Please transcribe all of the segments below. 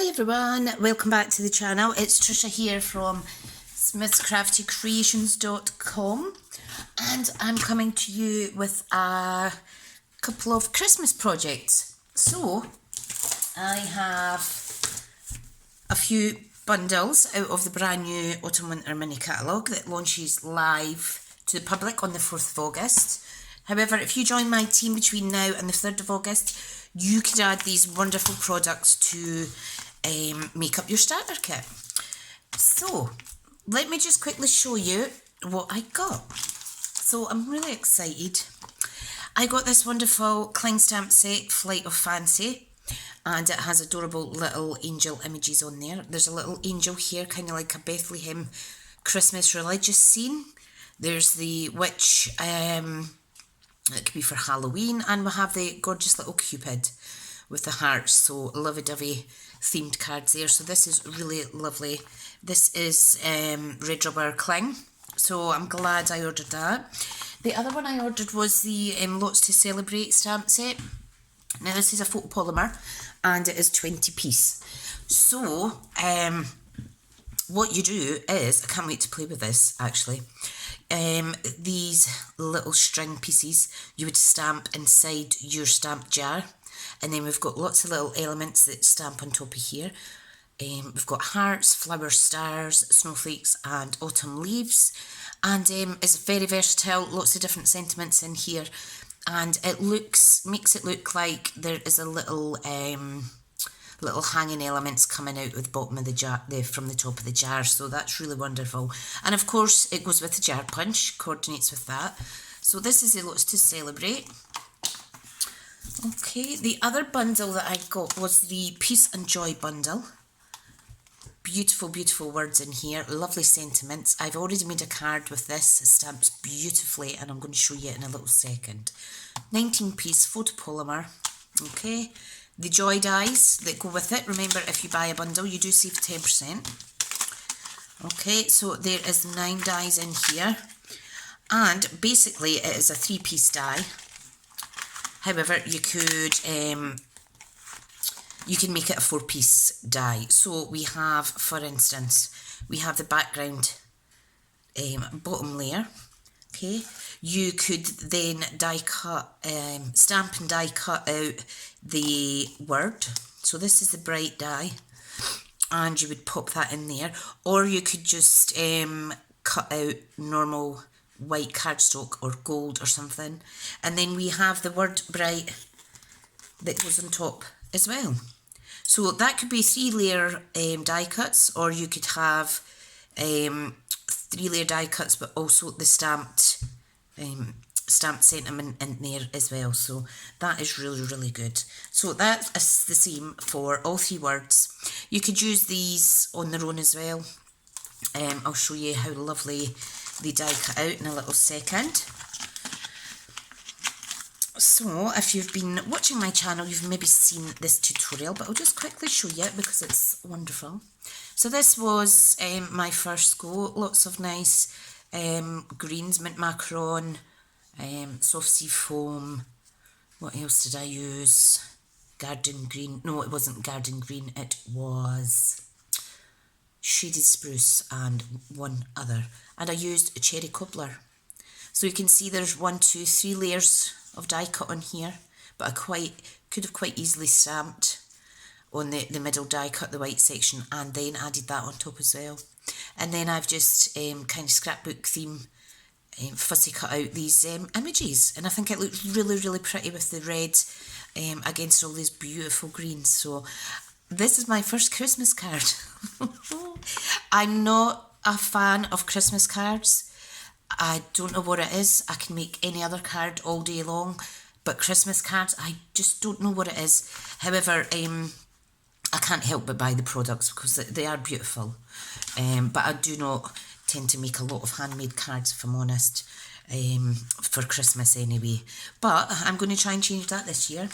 Hi everyone, welcome back to the channel. It's Tricia here from smithcraftycreations.com and I'm coming to you with a couple of Christmas projects. So I have a few bundles out of the brand new Autumn Winter mini catalogue that launches live to the public on the 4th of August. However, if you join my team between now and the 3rd of August, you could add these wonderful products to make up your starter kit. So, let me just quickly show you what I got. So, I'm really excited. I got this wonderful cling stamp set, Flight of Fancy, and it has adorable little angel images on there. There's a little angel here, kind of like a Bethlehem Christmas religious scene. There's the witch, it could be for Halloween, and we have the gorgeous little Cupid with the hearts, so lovey-dovey themed cards there. So this is really lovely. This is red rubber cling, so I'm glad I ordered that. The other one I ordered was the Lots to Celebrate stamp set. Now this is a photopolymer and it is 20 piece. So what you do is, I can't wait to play with this actually, these little string pieces you would stamp inside your stamp jar, and then we've got lots of little elements that stamp on top of here. We've got hearts, flowers, stars, snowflakes and autumn leaves, and it's very versatile, lots of different sentiments in here, and it makes it look like there is a little little hanging elements coming out of the bottom of the jar, from the top of the jar, so that's really wonderful. And of course it goes with the jar punch, coordinates with that. So this is the Lots to Celebrate. Okay, the other bundle that I got was the Peace and Joy bundle. Beautiful, beautiful words in here, lovely sentiments. I've already made a card with this, it stamps beautifully and I'm going to show you it in a little second. 19 piece photopolymer, okay. The joy dies that go with it. Remember, if you buy a bundle, you do save 10%. Okay, so there is 9 dies in here. And basically, it is a 3-piece die. However, you can make it a 4-piece die. So we have, for instance, we have the background bottom layer. Okay, you could then die cut, stamp and die cut out the word. So this is the bright die, and you would pop that in there, or you could just cut out normal white cardstock or gold or something, and then we have the word bright that goes on top as well. So that could be 3-layer die cuts, or you could have 3-layer die cuts, but also the stamped sentiment in there as well. So that is really, really good. So that is the same for all 3 words. You could use these on their own as well. I'll show you how lovely they die cut out in a little second. So if you've been watching my channel, you've maybe seen this tutorial, but I'll just quickly show you it because it's wonderful. So this was my first go. Lots of nice greens, mint macaron, soft sea foam. What else did I use? Garden green. No, it wasn't garden green. It was shaded spruce and one other. And I used a cherry cobbler. So you can see there's 1, 2, 3 layers of die cut on here, but I could have quite easily stamped on the middle die cut, the white section, and then added that on top as well. And then I've just kind of scrapbook theme fussy cut out these images, and I think it looks really, really pretty with the red against all these beautiful greens. So this is my first Christmas card. I'm not a fan of Christmas cards. I don't know what it is. I can make any other card all day long, but Christmas cards, I just don't know what it is. However, I can't help but buy the products because they are beautiful. But I do not tend to make a lot of handmade cards, if I'm honest, for Christmas anyway. But I'm going to try and change that this year.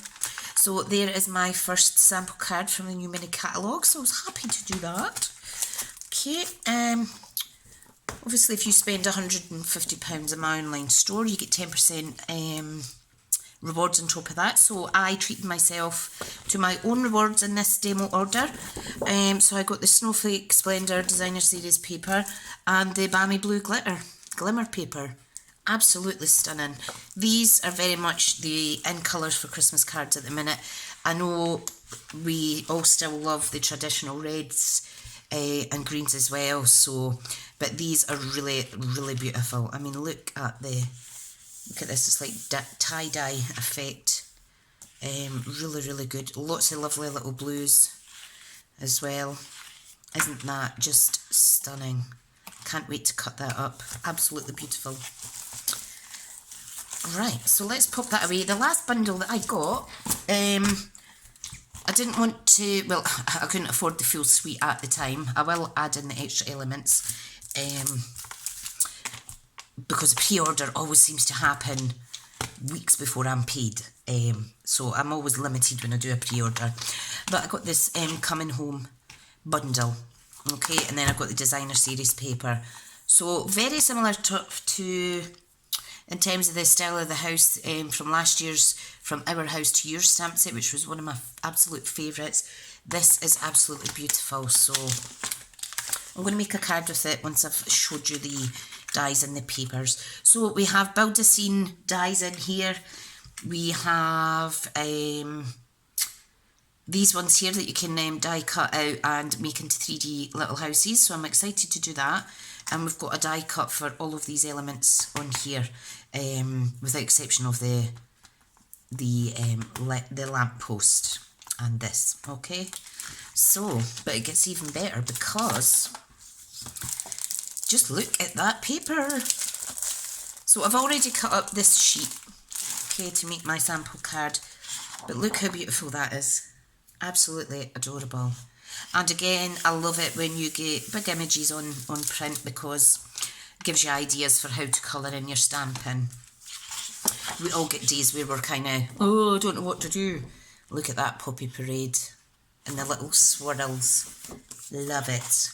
So there is my first sample card from the new mini catalogue. So I was happy to do that. Okay. Obviously, if you spend £150 in my online store, you get 10% rewards on top of that. So I treated myself to my own rewards in this demo order. So I got the Snowflake Splendor Designer Series paper and the Balmy Blue Glimmer paper. Absolutely stunning. These are very much the in colours for Christmas cards at the minute. I know we all still love the traditional reds and greens as well, so but these are really, really beautiful. I mean, look at this, it's like tie-dye effect. Really, really good. Lots of lovely little blues as well. Isn't that just stunning? Can't wait to cut that up. Absolutely beautiful. Right, so let's pop that away. The last bundle that I got, I didn't want to, well, I couldn't afford the full suite at the time. I will add in the extra elements because a pre-order always seems to happen weeks before I'm paid. So I'm always limited when I do a pre-order. But I got this coming home bundle, okay, and then I've got the designer series paper. So very similar to in terms of the style of the house from last year's From Our House to Yours stamp set, which was one of my absolute favourites. This is absolutely beautiful, so I'm going to make a card with it once I've showed you the dies and the papers. So we have Build a Scene dies in here. We have these ones here that you can die cut out and make into 3D little houses, so I'm excited to do that. And we've got a die cut for all of these elements on here, with the exception of the lamppost and this, okay? So, but it gets even better because just look at that paper. So I've already cut up this sheet, okay, to make my sample card, but look how beautiful that is. Absolutely adorable. And again, I love it when you get big images on print because it gives you ideas for how to colour in your stamping. We all get days where we're kind of, oh, I don't know what to do. Look at that Poppy Parade and the little swirls. Love it.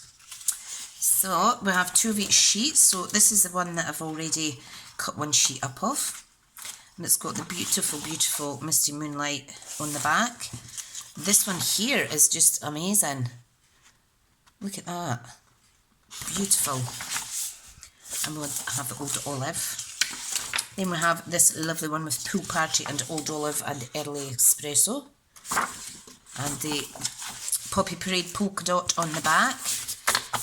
So we have 2 of each sheet. So this is the one that I've already cut one sheet up of. And it's got the beautiful, beautiful Misty Moonlight on the back. This one here is just amazing. Look at that. Beautiful. And we'll have the Old Olive. Then we have this lovely one with Pool Party and Old Olive and Early Espresso. And the Poppy Parade polka dot on the back.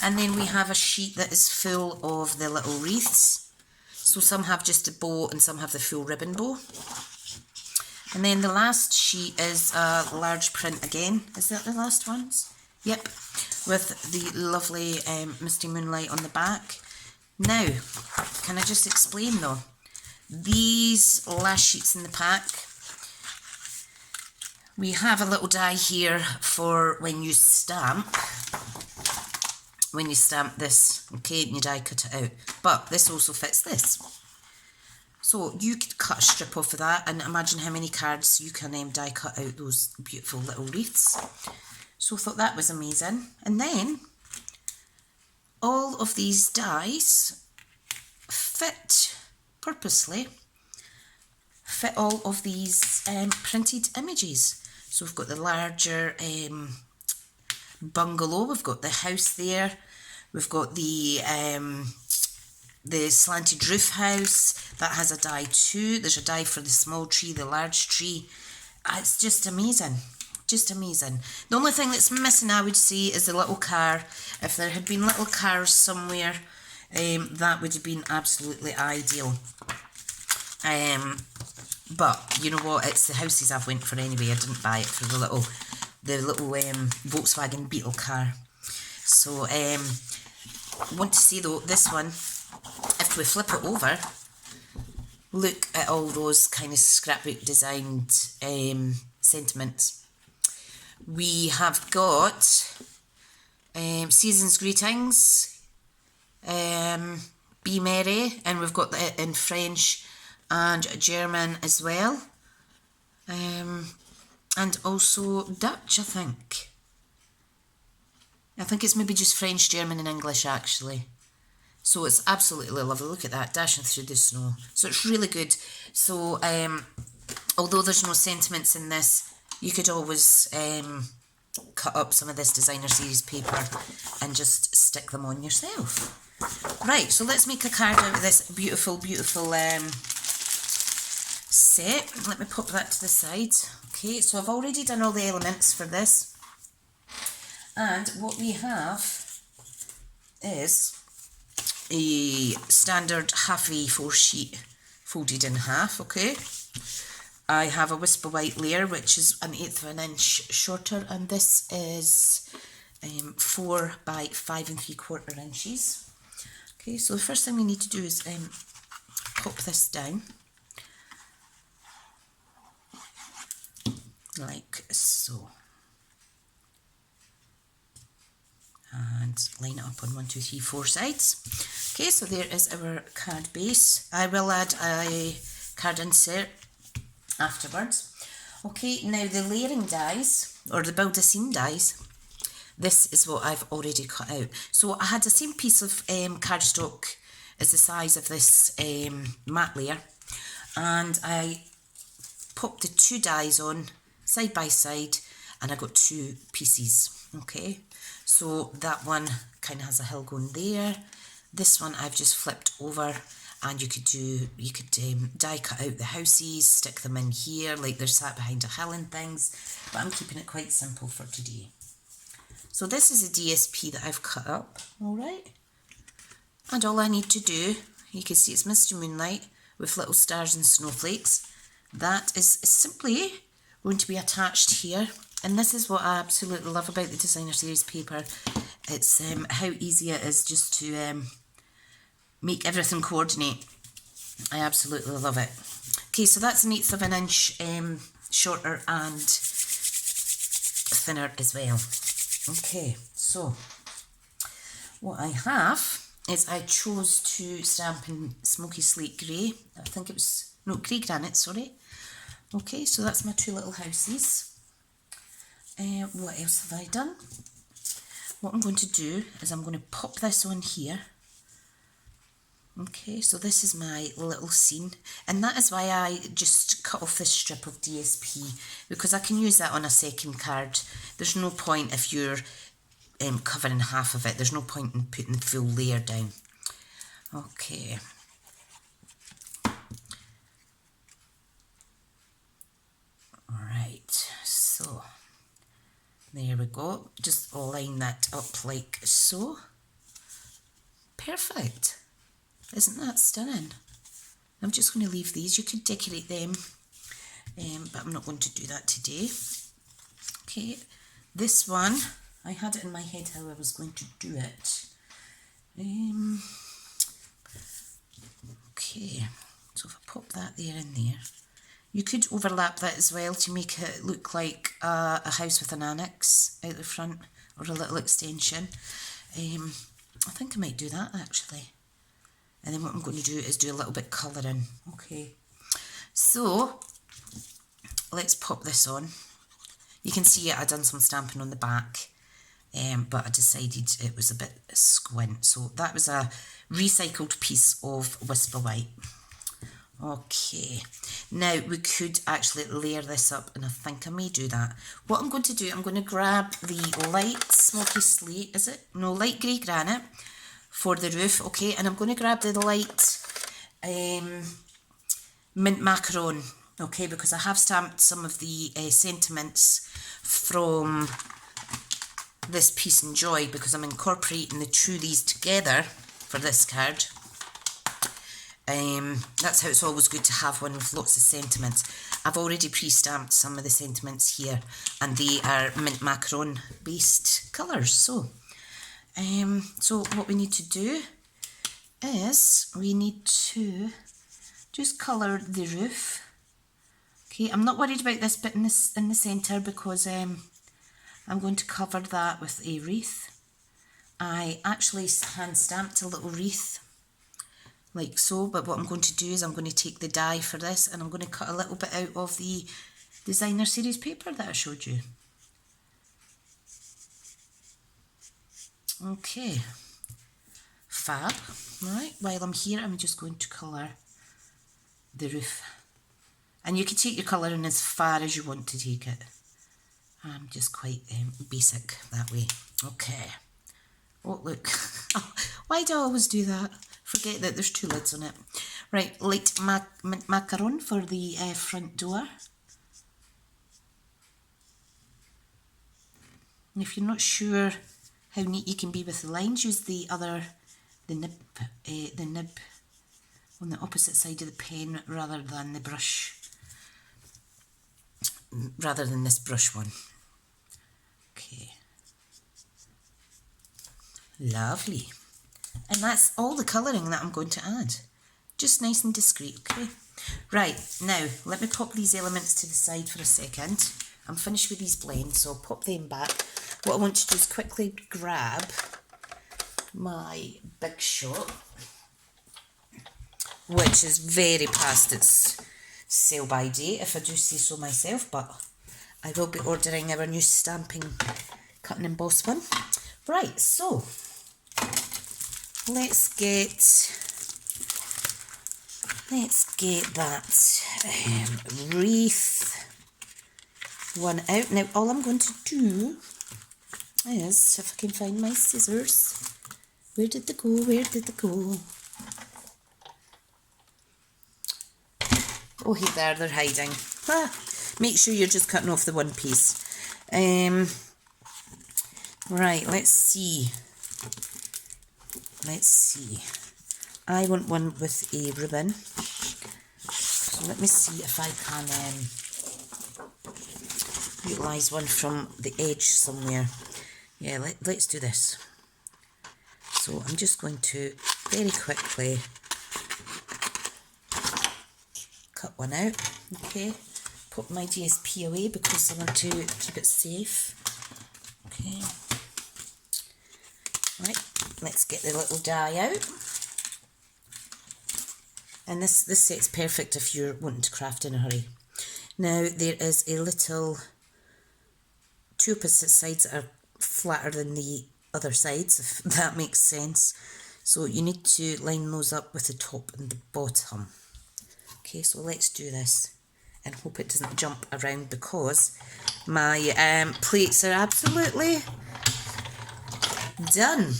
And then we have a sheet that is full of the little wreaths. So some have just a bow and some have the full ribbon bow. And then the last sheet is a large print again. Is that the last ones? Yep. With the lovely Misty Moonlight on the back. Now, can I just explain though? These last sheets in the pack, we have a little die here for when you stamp. When you stamp this, okay, and you die cut it out. But this also fits this. So you could cut a strip off of that and imagine how many cards you can die cut out those beautiful little wreaths. So I thought that was amazing. And then all of these dies fit purposely, fit all of these printed images. So we've got the larger bungalow, we've got the house there, we've got the slanted roof house, that has a die too. There's a die for the small tree, the large tree. It's just amazing, just amazing. The only thing that's missing, I would say, is the little car. If there had been little cars somewhere, that would have been absolutely ideal. But you know what, it's the houses I've went for anyway. I didn't buy it for the little Volkswagen Beetle car. So I want to say though, this one, if we flip it over, look at all those kind of scrapbook designed sentiments. We have got Season's Greetings, Be Merry, and we've got it in French and German as well, and also Dutch, I think. I think it's maybe just French, German and English actually. So it's absolutely lovely. Look at that, dashing through the snow. So it's really good. So although there's no sentiments in this, you could always cut up some of this designer series paper and just stick them on yourself. Right, so let's make a card out of this beautiful, beautiful set. Let me pop that to the side. Okay, so I've already done all the elements for this. And what we have is a standard half A4 sheet folded in half, okay? I have a Whisper White layer, which is 1/8 of an inch shorter, and this is 4 by 5 3/4 inches. Okay, so the first thing we need to do is pop this down, like so. And line it up on 1, 2, 3, 4 sides. Okay, so there is our card base. I will add a card insert afterwards. Okay, now the layering dies, or the build a scene dies, this is what I've already cut out. So I had the same piece of cardstock as the size of this matte layer, and I popped the 2 dies on side by side, and I got 2 pieces. Okay, so that one kind of has a hill going there. This one I've just flipped over, and you could die cut out the houses, stick them in here like they're sat behind a hill and things, but I'm keeping it quite simple for today. So this is a DSP that I've cut up, alright, and all I need to do, you can see it's Mr. Moonlight with little stars and snowflakes. That is simply going to be attached here, and this is what I absolutely love about the designer series paper. It's how easy it is just to make everything coordinate. I absolutely love it. Okay, so that's 1/8 of an inch shorter and thinner as well. Okay, so what I have is I chose to stamp in Smoky Slate Grey. I think it was, no, Grey Granite, sorry. Okay, so that's my 2 little houses. What else have I done? What I'm going to do is I'm going to pop this on here. Okay, so this is my little scene, and that is why I just cut off this strip of DSP, because I can use that on a second card. There's no point if you're covering half of it, there's no point in putting the full layer down. Okay. Alright, so there we go. Just line that up like so. Perfect. Isn't that stunning? I'm just going to leave these. You could decorate them, but I'm not going to do that today. Okay, this one, I had it in my head how I was going to do it. Okay, so if I pop that there in there, you could overlap that as well to make it look like a house with an annex out the front, or a little extension. I think I might do that actually. And then what I'm going to do is do a little bit colouring. Okay, so let's pop this on. You can see I've done some stamping on the back, but I decided it was a bit squint. So that was a recycled piece of Whisper White. Okay, now we could actually layer this up, and I think I may do that. What I'm going to do, I'm going to grab the light Smoky Slate, is it? No, light grey granite for the roof, okay, and I'm going to grab the light mint macaron, okay, because I have stamped some of the sentiments from this Peace and Joy, because I'm incorporating the two of these together for this card. That's how it's always good to have one with lots of sentiments. I've already pre-stamped some of the sentiments here, and they are mint macaron based colours. So what we need to do is we need to just colour the roof. Okay, I'm not worried about this bit in the centre, because I'm going to cover that with a wreath. I actually hand stamped a little wreath like so, but what I'm going to do is I'm going to take the die for this, and I'm going to cut a little bit out of the designer series paper that I showed you. Okay, fab. Right, while I'm here, I'm just going to colour the roof And you can take your colouring as far as you want to take it. I'm just quite basic that way. Okay. Oh, look. Why do I always do that? Forget that there's 2 lids on it. Right, light macaron for the front door. And if you're not sure how neat you can be with the lines, use the nib on the opposite side of the pen rather than the brush, rather than this brush one. Okay. Lovely. And that's all the colouring that I'm going to add. Just nice and discreet, okay? Right, now let me pop these elements to the side for a second. I'm finished with these blends, so I'll pop them back. What I want to do is quickly grab my Big Shot, which is very past its sell-by date, if I do say so myself, but I will be ordering our new stamping cut and emboss one. Right, so let's get that wreath one out. Now all I'm going to do is, if I can find my scissors, where did they go, where did they go? Oh, hey there, they're hiding. Make sure you're just cutting off the one piece. Right, let's see. I want one with a ribbon. So let me see if I can utilise one from the edge somewhere. Yeah, let's do this. So I'm just going to very quickly cut one out. Okay, put my DSP away because I want to keep it safe. Okay. Right, let's get the little die out. And this set's perfect if you're wanting to craft in a hurry. Now there is a little, 2 opposite sides that are flatter than the other sides, if that makes sense. So you need to line those up with the top and the bottom. Okay, so let's do this and hope it doesn't jump around because my plates are absolutely done.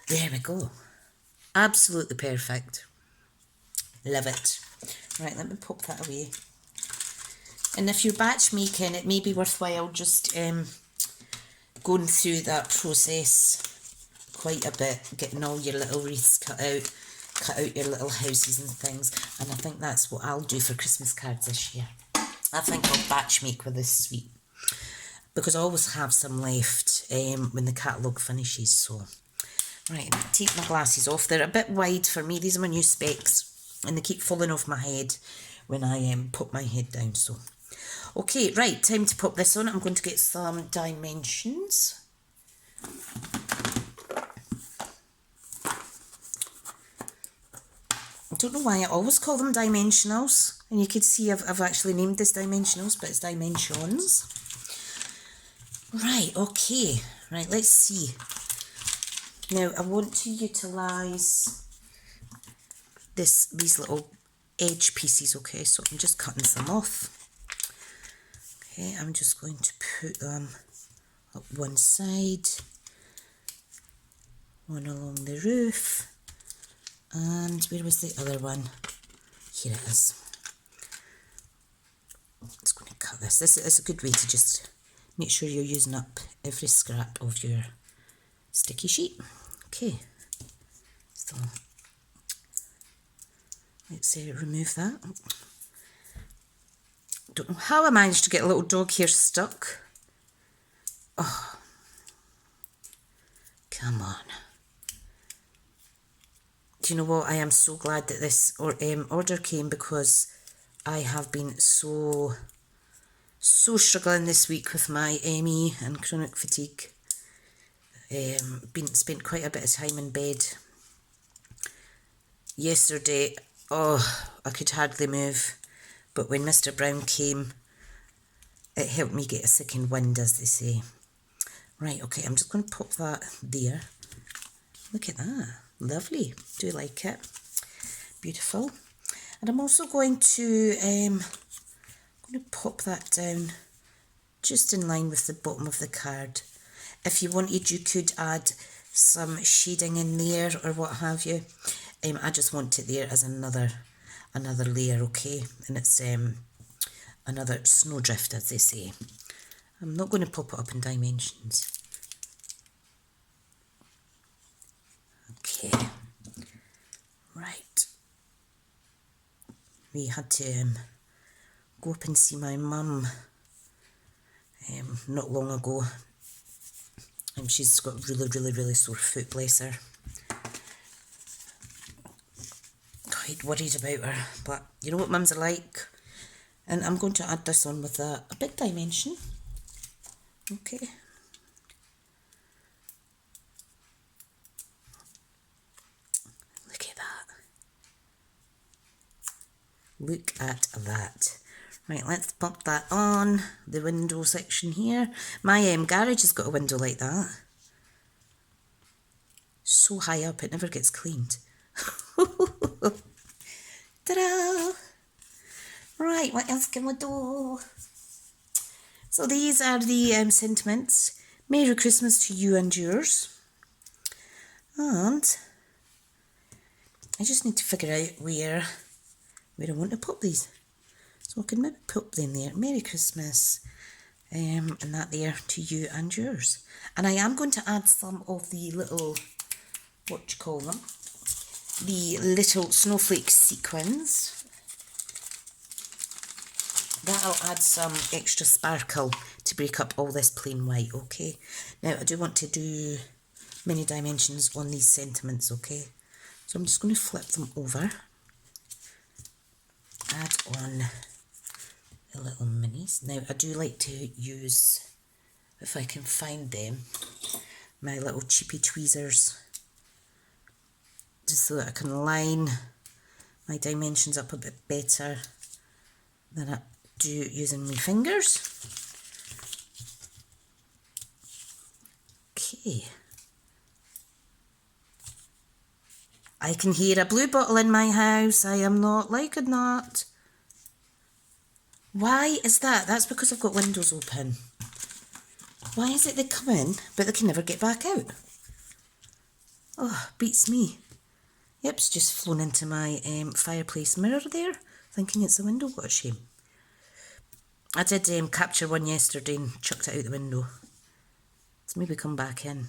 There we go. Absolutely perfect. Love it. Right, let me pop that away. And if you're batch making, it may be worthwhile just going through that process quite a bit, getting all your little wreaths cut out your little houses and things. And I think that's what I'll do for Christmas cards this year. I think I'll batch make with this suite because I always have some left when the catalogue finishes. So, right, take my glasses off. They're a bit wide for me. These are my new specs and they keep falling off my head when I put my head down. So, okay, right, time to pop this on. I'm going to get some dimensions. I don't know why I always call them dimensionals. And you can see I've actually named this dimensionals, but it's dimensions. Right, okay. Right, let's see. Now, I want to utilise these little edge pieces, okay? So I'm just cutting some off. Okay, I'm just going to put them up one side, one along the roof, and where was the other one? Here it is. I'm just going to cut this. This is a good way to just make sure you're using up every scrap of your sticky sheet. Okay, so let's remove that. Don't know how I managed to get a little dog hair stuck. Oh, come on. Do you know what? I am so glad that this order came because I have been so struggling this week with my ME and chronic fatigue. Spent quite a bit of time in bed. Yesterday, oh, I could hardly move. But when Mr. Brown came, it helped me get a second wind, as they say. Right, okay, I'm just going to pop that there. Look at that. Lovely. Do you like it? Beautiful. And I'm also going to pop that down just in line with the bottom of the card. If you wanted, you could add some shading in there or what have you. I just want it there as another layer, okay? And it's another snowdrift, as they say. I'm not going to pop it up in dimensions. Okay, right. We had to go up and see my mum not long ago. She's got really sore foot, bless her. Quite worried about her, but you know what mums are like. And I'm going to add this on with a big dimension. Okay. Look at that. Look at that. Right, let's pop that on the window section here. My garage has got a window like that. So high up, it never gets cleaned. Ta-da! Right, what else can we do? So these are the sentiments. Merry Christmas to you and yours. And I just need to figure out where I want to put these. So I can maybe put them there. Merry Christmas. And that there to you and yours. And I am going to add some of the little, what do you call them? The little snowflake sequins. That'll add some extra sparkle to break up all this plain white, okay? Now, I do want to do many dimensions on these sentiments, okay? So I'm just going to flip them over. Add on the little minis. Now, I do like to use, if I can find them, my little chippy tweezers, just so that I can line my dimensions up a bit better than I do using my fingers. Okay. I can hear a blue bottle in my house. I am not liking that. Why is that? That's because I've got windows open. Why is it they come in, but they can never get back out? Oh, beats me. Yep, it's just flown into my fireplace mirror there, thinking it's a window. What a shame. I did capture one yesterday and chucked it out the window. Let's maybe come back in.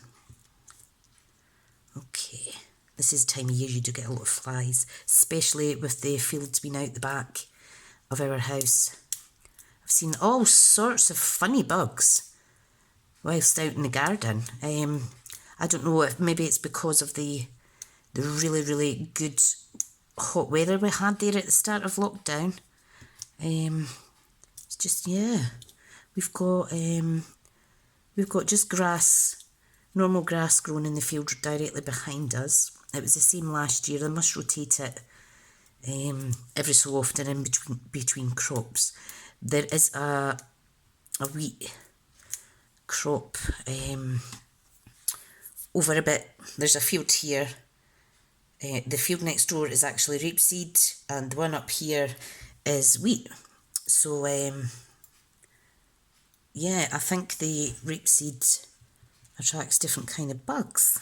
Okay. This is the time of year you do get a lot of flies, especially with the fields being out the back of our house. I've seen all sorts of funny bugs whilst out in the garden. I don't know if maybe it's because of the really good hot weather we had there at the start of lockdown. It's just, yeah, we've got just grass, normal grass growing in the field directly behind us. It was the same last year. They must rotate it every so often in between crops. There is a wheat crop over a bit. There's a field here. The field next door is actually rapeseed, and the one up here is wheat. So, yeah, I think the rapeseed attracts different kind of bugs.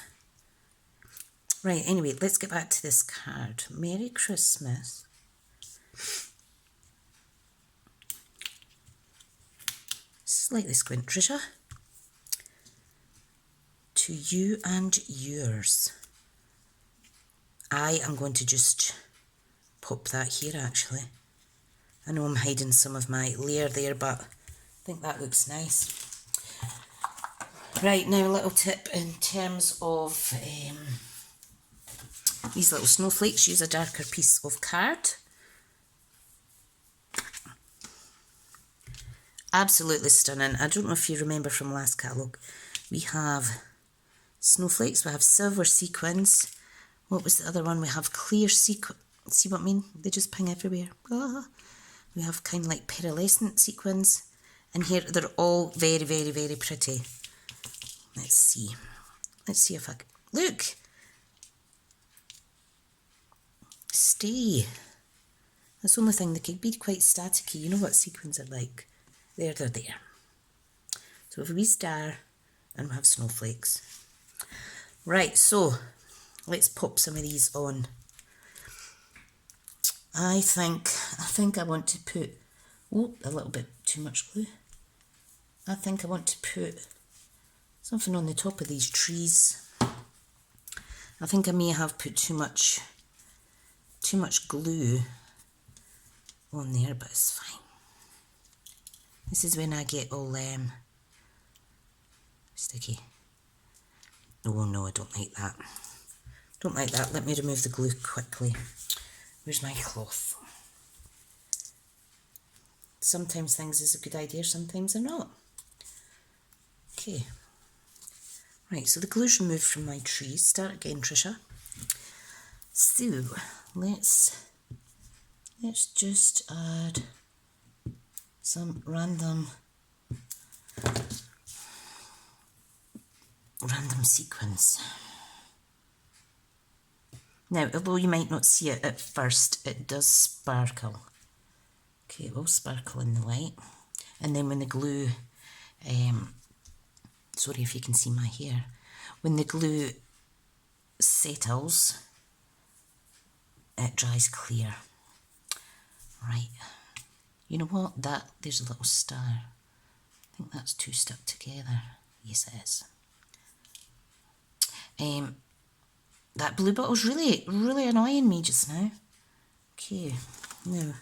Right, anyway, let's get back to this card. Merry Christmas. Slightly squint, Tricia. To you and yours. I am going to just pop that here, actually. I know I'm hiding some of my layer there, but I think that looks nice. Right, now a little tip in terms of these little snowflakes. Use a darker piece of card. Absolutely stunning. I don't know if you remember from last catalogue. We have snowflakes, we have silver sequins. What was the other one? We have clear sequins. See what I mean? They just ping everywhere. Ah. We have kind of like pearlescent sequins. And here they're all very pretty. Let's see. Let's see if I can. Look! Stay. That's the only thing, they could be quite staticky. You know what sequins are like. There, they're there. So if we star and we have snowflakes. Right, so let's pop some of these on. I think I want to put, oh, a little bit too much glue. I think I want to put something on the top of these trees. I think I may have put too much glue on there, but it's fine. This is when I get all sticky. Oh no, I don't like that. Don't like that. Let me remove the glue quickly. Where's my cloth? Sometimes things is a good idea, sometimes they're not. Okay. Right, so the glue's removed from my trees. Start again, Tricia. So, let's just add some random sequins. Now, although you might not see it at first, it does sparkle. Okay, it will sparkle in the light. And then when the glue, sorry if you can see my hair, when the glue settles, it dries clear. Right, you know what, there's a little star. I think that's two stuck together. Yes, it is. That blue bottle's really annoying me just now. Okay, now,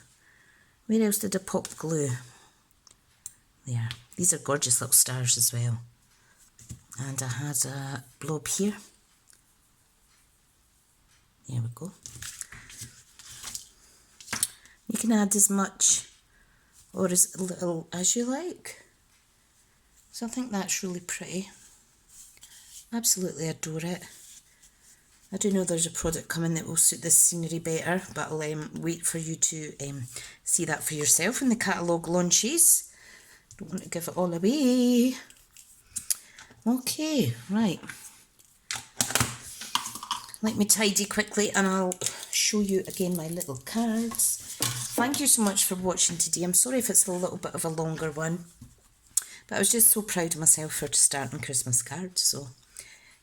where else did I pop glue? There, these are gorgeous little stars as well. And I had a blob here. There we go. You can add as much or as little as you like. So I think that's really pretty. Absolutely adore it. I do know there's a product coming that will suit this scenery better, but I'll wait for you to see that for yourself when the catalogue launches. Don't want to give it all away. Okay, right. Let me tidy quickly and I'll show you again my little cards. Thank you so much for watching today. I'm sorry if it's a little bit of a longer one, but I was just so proud of myself for starting Christmas cards. So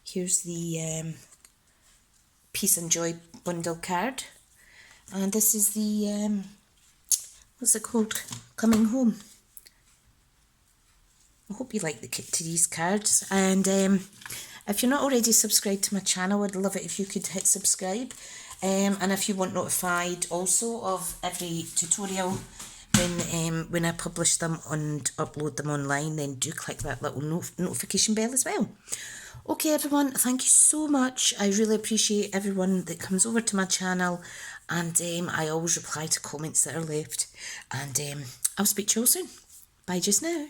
here's the Peace and Joy bundle card, and this is the what's it called, Coming Home. I hope you like the kit to these cards, and if you're not already subscribed to my channel, I'd love it if you could hit subscribe, and if you want notified also of every tutorial when I publish them and upload them online, then do click that little notification bell as well. Okay everyone, thank you so much. I really appreciate everyone that comes over to my channel, and I always reply to comments that are left, and I'll speak to you all soon. Bye just now.